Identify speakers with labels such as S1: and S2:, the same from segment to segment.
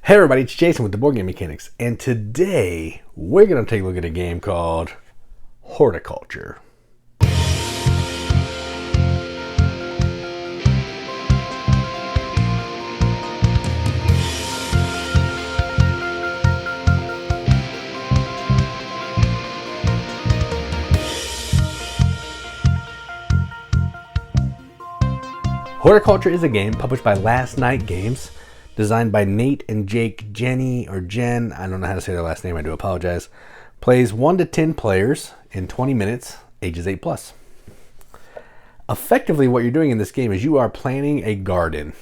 S1: Hey everybody, it's Jason with the Board Game Mechanics, and today we're going to take a look at a game called Horticulture. Horticulture is a game published by Last Night Games, designed by Nate and Jake Jenny, or Jen, I don't know how to say their last name, I do apologize. Plays 1 to 10 players in 20 minutes, ages 8 plus. Effectively, what you're doing in this game is you are planting a garden,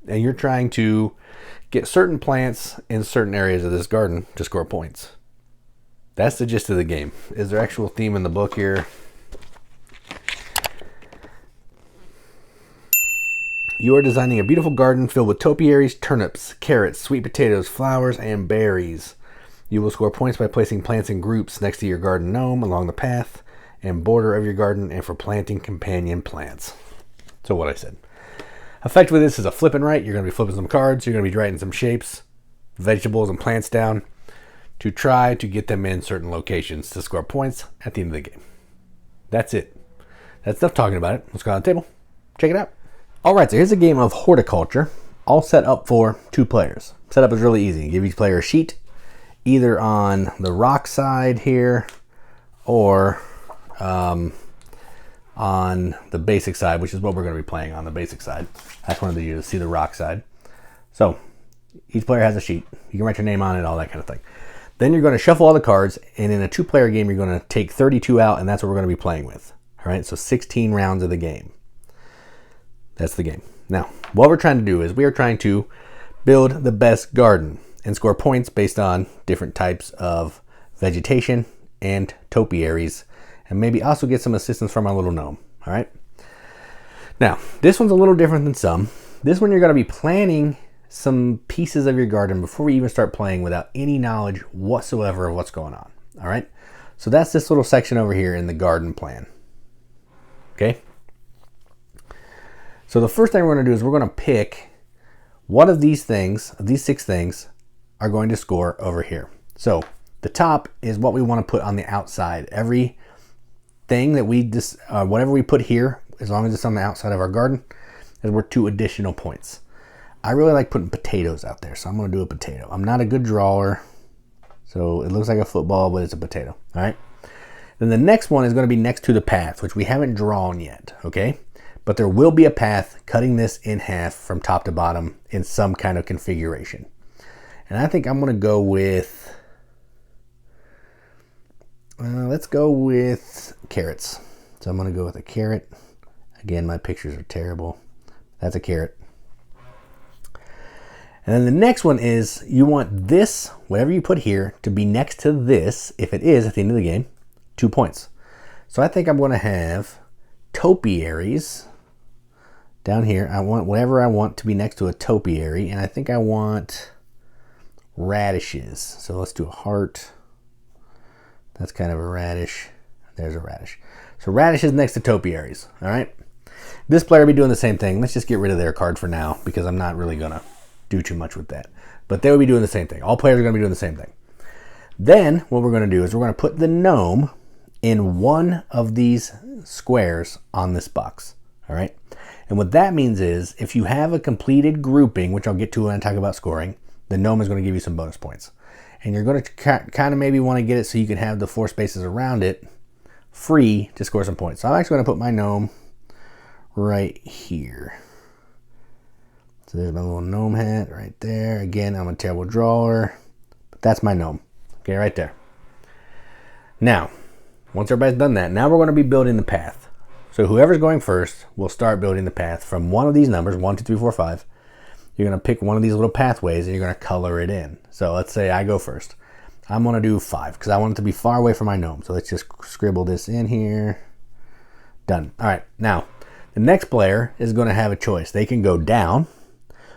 S1: and you're trying to get certain plants in certain areas of this garden to score points. That's the gist of the game. Is there actual theme in the book here? You are designing a beautiful garden filled with topiaries, turnips, carrots, sweet potatoes, flowers, and berries. You will score points by placing plants in groups next to your garden gnome along the path and border of your garden, and for planting companion plants. So what I said. Effectively, this is a flip and write. You're going to be flipping some cards. You're going to be writing some shapes, vegetables, and plants down to try to get them in certain locations to score points at the end of the game. That's it. That's enough talking about it. Let's go on the table. Check it out. Alright, so here's a game of Horticulture, all set up for 2 players. Setup is really easy. You give each player a sheet, either on the rock side here, or on the basic side, which is what we're going to be playing on the basic side. I just wanted you to see the rock side. So, each player has a sheet. You can write your name on it, all that kind of thing. Then you're going to shuffle all the cards, and in a 2-player game, you're going to take 32 out, and that's what we're going to be playing with. Alright, so 16 rounds of the game. That's the game. Now, what we're trying to do is we are trying to build the best garden and score points based on different types of vegetation and topiaries, and maybe also get some assistance from our little gnome. All right. Now, this one's a little different than some. This one you're going to be planning some pieces of your garden before we even start playing without any knowledge whatsoever of what's going on. All right. So that's this little section over here in the garden plan. Okay. So the first thing we're going to do is we're going to pick what of these things, of these 6 things, are going to score over here. So the top is what we want to put on the outside. Every thing that we whatever we put here, as long as it's on the outside of our garden, is worth 2 additional points. I really like putting potatoes out there, so I'm going to do a potato. I'm not a good drawer, so it looks like a football, but it's a potato. All right. Then the next one is going to be next to the path, which we haven't drawn yet. Okay. But there will be a path cutting this in half from top to bottom in some kind of configuration. And I think I'm going to go with, let's go with carrots. So I'm going to go with a carrot. Again, my pictures are terrible. That's a carrot. And then the next one is you want this, whatever you put here, to be next to this, if it is at the end of the game, 2 points. So I think I'm going to have topiaries. Down here, I want whatever I want to be next to a topiary, and I think I want radishes. So let's do a heart. That's kind of a radish. There's a radish. So radishes next to topiaries, all right? This player will be doing the same thing. Let's just get rid of their card for now because I'm not really going to do too much with that. But they will be doing the same thing. All players are going to be doing the same thing. Then what we're going to do is we're going to put the gnome in one of these squares on this box, all right? And what that means is if you have a completed grouping, which I'll get to when I talk about scoring, the gnome is going to give you some bonus points. And you're going to kind of maybe want to get it so you can have the 4 spaces around it free to score some points. So I'm actually going to put my gnome right here. So there's my little gnome hat right there. Again, I'm a terrible drawer, but that's my gnome. Okay, right there. Now, once everybody's done that, now we're going to be building the path. So whoever's going first will start building the path from one of these numbers, 1, 2, 3, 4, 5. You're going to pick one of these little pathways and you're going to color it in. So let's say I go first. I'm going to do 5 because I want it to be far away from my gnome. So let's just scribble this in here. Done. All right. Now, the next player is going to have a choice. They can go down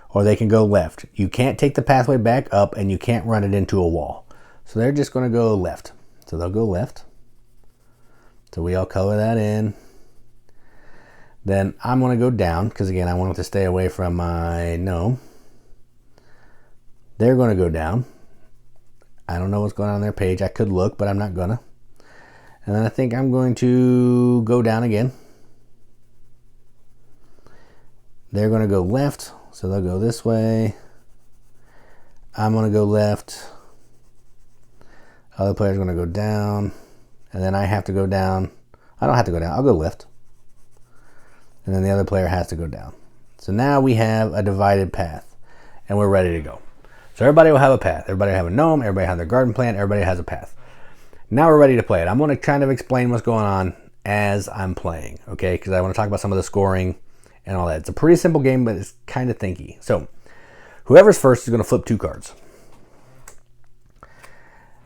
S1: or they can go left. You can't take the pathway back up and you can't run it into a wall. So they're just going to go left. So they'll go left. So we all color that in. Then I'm going to go down because, again, I want it to stay away from my gnome. They're going to go down. I don't know what's going on their page. I could look, but I'm not gonna. And then I think I'm going to go down again. They're going to go left, so they'll go this way. I'm going to go left. Other player's going to go down. And then I have to go down. I don't have to go down. I'll go left. And then the other player has to go down. So now we have a divided path. And we're ready to go. So everybody will have a path. Everybody will have a gnome. Everybody has their garden plant. Everybody has a path. Now we're ready to play it. I'm going to kind of explain what's going on as I'm playing. Okay? Because I want to talk about some of the scoring and all that. It's a pretty simple game, but it's kind of thinky. So whoever's first is going to flip 2 cards.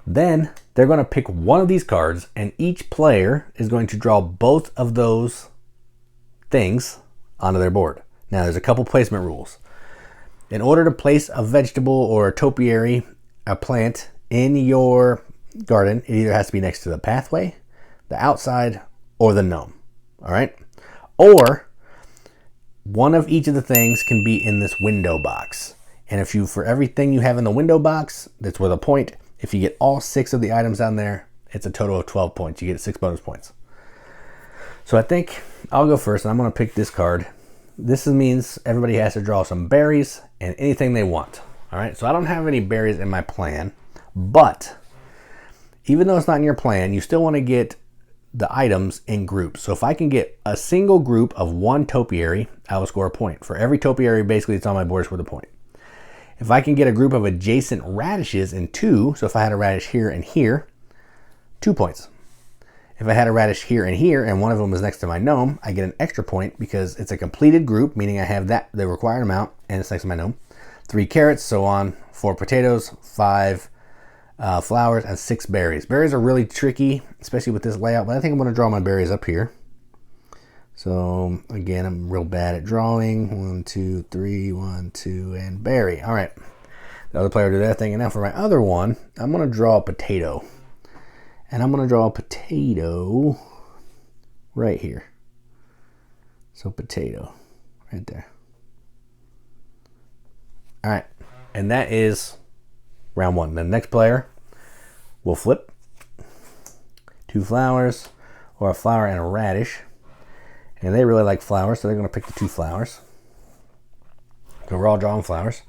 S1: Then they're going to pick one of these cards, and each player is going to draw both of those things onto their board. Now there's a couple placement rules. In order to place a vegetable or a topiary, a plant, in your garden, it either has to be next to the pathway, the outside, or the gnome. All right? Or one of each of the things can be in this window box. And if you, for everything you have in the window box, that's worth a point. If you get all 6 of the items down there, it's a total of 12 points. You get 6 bonus points. So I think I'll go first, and I'm going to pick this card. This means everybody has to draw some berries and anything they want. All right, so I don't have any berries in my plan, but even though it's not in your plan, you still want to get the items in groups. So if I can get a single group of 1 topiary, I will score a point. For every topiary, basically, it's on my board is worth a point. If I can get a group of adjacent radishes in 2, so if I had a radish here and here, 2 points. If I had a radish here and one of them was next to my gnome, I get an extra point because it's a completed group, meaning I have that the required amount, and it's next to my gnome. 3 carrots, so on. 4 potatoes, 5 flowers, and 6 berries. Berries are really tricky, especially with this layout, but I think I'm going to draw my berries up here. So again, I'm real bad at drawing. 1, 2, 3, 1, 2, and berry. All right. The other player will do that thing. And now for my other one, I'm going to draw a potato. And I'm going to draw a potato right here. So potato right there. All right. And that is round 1. The next player will flip 2 flowers, or a flower and a radish. And they really like flowers, so they're going to pick the 2 flowers. So we're all drawing flowers.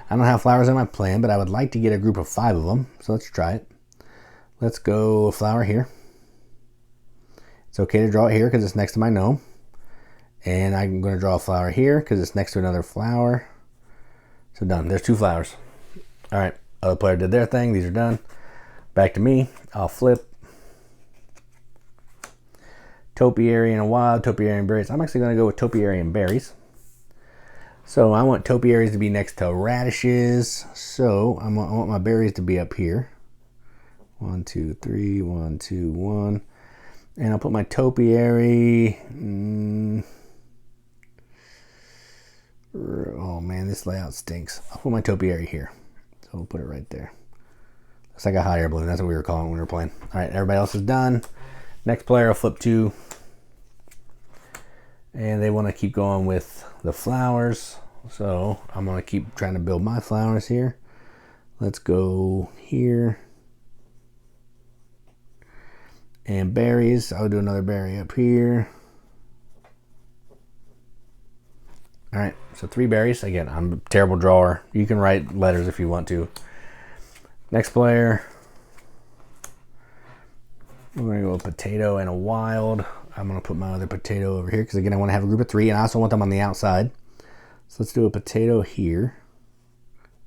S1: I don't have flowers in my plan, but I would like to get a group of 5 of them. So let's try it. Let's go a flower here. It's okay to draw it here because it's next to my gnome. And I'm going to draw a flower here because it's next to another flower. So done. There's 2 flowers. All right. Other player did their thing. These are done. Back to me. I'll flip. Topiary and a wild, topiary and berries. I'm actually going to go with topiary and berries. So I want topiaries to be next to radishes. So I want my berries to be up here. 1, 2, 3, 1, 2, 1. And I'll put my topiary. Oh man, this layout stinks. I'll put my topiary here. So we'll put it right there. Looks like a hot air balloon. That's what we were calling when we were playing. All right, everybody else is done. Next player will flip 2. And they want to keep going with the flowers. So I'm going to keep trying to build my flowers here. Let's go here. And berries. I'll do another berry up here. All right, so 3 berries. Again, I'm a terrible drawer. You can write letters if you want to. Next player. We're going to go a potato and a wild. I'm going to put my other potato over here because, again, I want to have a group of 3, and I also want them on the outside. So let's do a potato here.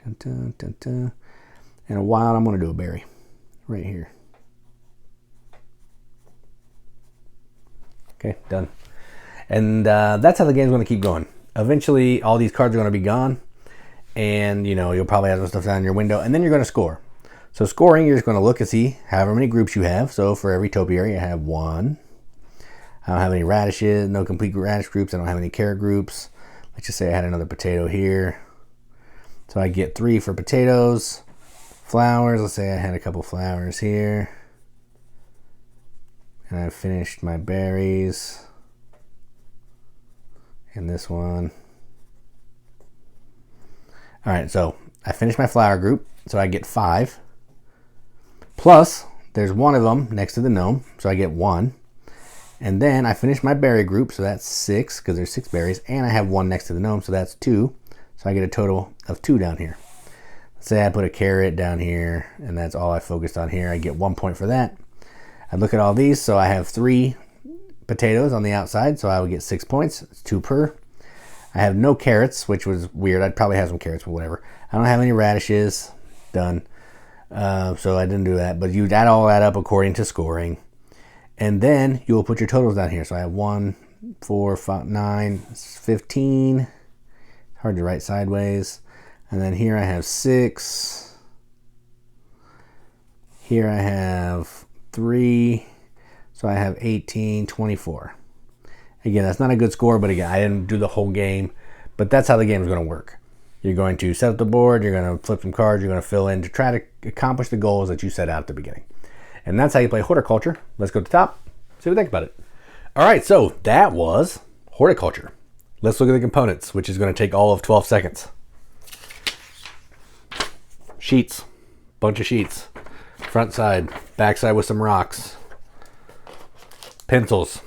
S1: Dun, dun, dun, dun. And a wild, I'm going to do a berry right here. Okay, done. And that's how the game's going to keep going. Eventually, all these cards are going to be gone, and you'll probably have some stuff down in your window, and then you're going to score. So scoring, you're just going to look and see however many groups you have. So for every topiary, I have 1. I don't have any radishes, no complete radish groups. I don't have any carrot groups. Let's just say I had another potato here. So I get 3 for potatoes. Flowers, let's say I had a couple flowers here. And I finished my berries. And this one. All right, so I finish my flower group, so I get 5. Plus, there's one of them next to the gnome, so I get 1. And then I finish my berry group, so that's 6, because there's 6 berries. And I have 1 next to the gnome, so that's 2. So I get a total of 2 down here. Let's say I put a carrot down here, and that's all I focused on here. I get 1 point for that. I look at all these, so I have 3 potatoes on the outside, so I would get 6 points. It's 2 per. I have no carrots, which was weird. I'd probably have some carrots, but whatever. I don't have any radishes. Done. So I didn't do that. But you add all that up according to scoring. And then you will put your totals down here. So I have 1, 4, 5, 9, 15. Hard to write sideways. And then here I have 6. Here I have 3. So I have 18, 24. Again, that's not a good score, but again, I didn't do the whole game. But that's how the game is going to work. You're going to set up the board, you're going to flip some cards, you're going to fill in to try to accomplish the goals that you set out at the beginning. And that's how you play Horticulture. Let's go to the top, see what we think about it. All right, so that was Horticulture. Let's look at the components, which is going to take all of 12 seconds. Sheets, bunch of sheets. Front side, back side with some rocks. Pencils.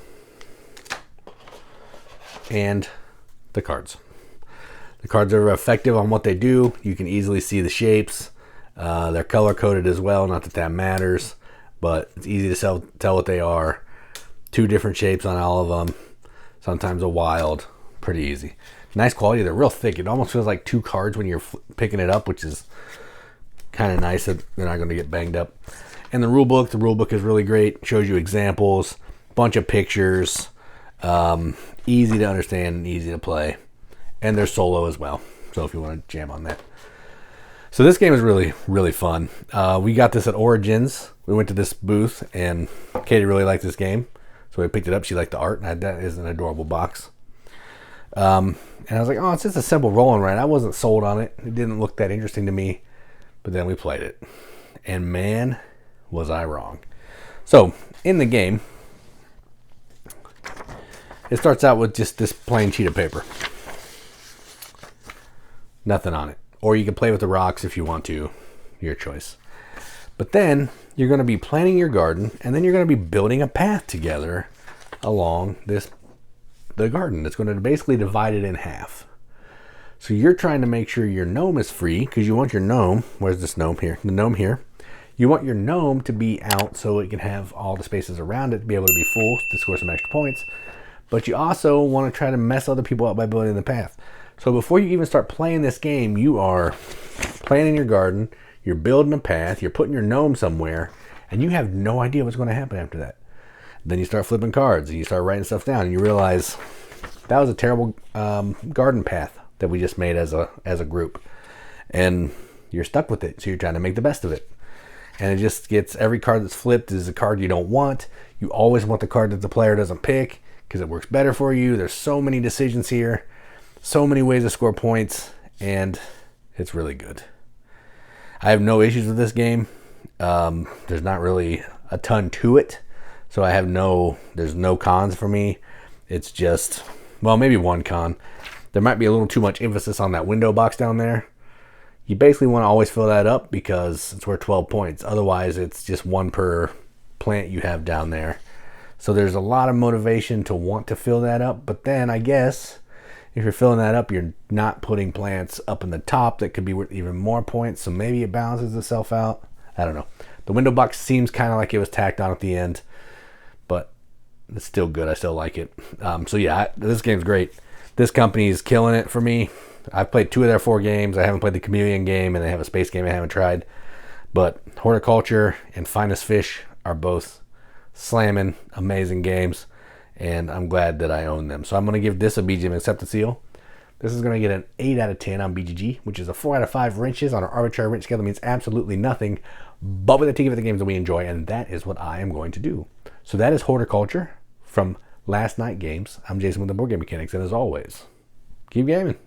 S1: And the cards. The cards are effective on what they do. You can easily see the shapes. They're color coded as well. Not that that matters, but it's easy to tell what they are. 2 different shapes on all of them. Sometimes a wild. Pretty easy. Nice quality. They're real thick. It almost feels like 2 cards when you're picking it up, which is kind of nice that they're not going to get banged up. And the rule book is really great. Shows you examples, bunch of pictures. Easy to understand and easy to play. And they're solo as well, so if you want to jam on that. So this game is really, really fun. We got this at Origins. We went to this booth, and Katie really liked this game, so we picked it up. She liked the art, and that is an adorable box. And I was like, oh, it's just a simple roll and write. I wasn't sold on it. It didn't look that interesting to me, but then we played it, and man, was I wrong. So in the game, it starts out with just this plain sheet of paper. Nothing on it. Or you can play with the rocks if you want to. Your choice. But then you're going to be planting your garden, and then you're going to be building a path together along the garden. It's going to basically divide it in half. So you're trying to make sure your gnome is free, because you want your gnome, where's this gnome here? The gnome here. You want your gnome to be out so it can have all the spaces around it to be able to be full to score some extra points. But you also want to try to mess other people up by building the path. So before you even start playing this game, you are planting your garden, you're building a path, you're putting your gnome somewhere, and you have no idea what's going to happen after that. Then you start flipping cards, and you start writing stuff down, and you realize that was a terrible garden path that we just made as a group. And you're stuck with it, so you're trying to make the best of it. And it just gets, every card that's flipped is a card you don't want. You always want the card that the player doesn't pick, because it works better for you. There's so many decisions here. So many ways to score points, and it's really good. I have no issues with this game. There's not really a ton to it, so there's no cons for me. It's just, well, maybe one con. There might be a little too much emphasis on that window box down there. You basically want to always fill that up because it's worth 12 points. Otherwise, it's just 1 per plant you have down there. So there's a lot of motivation to want to fill that up, but then I guess if you're filling that up, you're not putting plants up in the top that could be worth even more points, so maybe it balances itself out. I don't know. The window box seems kind of like it was tacked on at the end, but it's still good. I still like it. So yeah, this game's great. This company is killing it for me. I've played 2 of their 4 games. I haven't played the Chameleon game, and they have a space game I haven't tried. But Horticulture and Finest Fish are both slamming, amazing games. And I'm glad that I own them. So I'm going to give this a BGM acceptance seal. This is going to get an 8 out of 10 on BGG, which is a 4 out of 5 wrenches on our arbitrary wrench scale. That means absolutely nothing, but with a ticket for the games that we enjoy, and that is what I am going to do. So that is Horticulture from Last Night Games. I'm Jason with the Board Game Mechanics, and as always, keep gaming.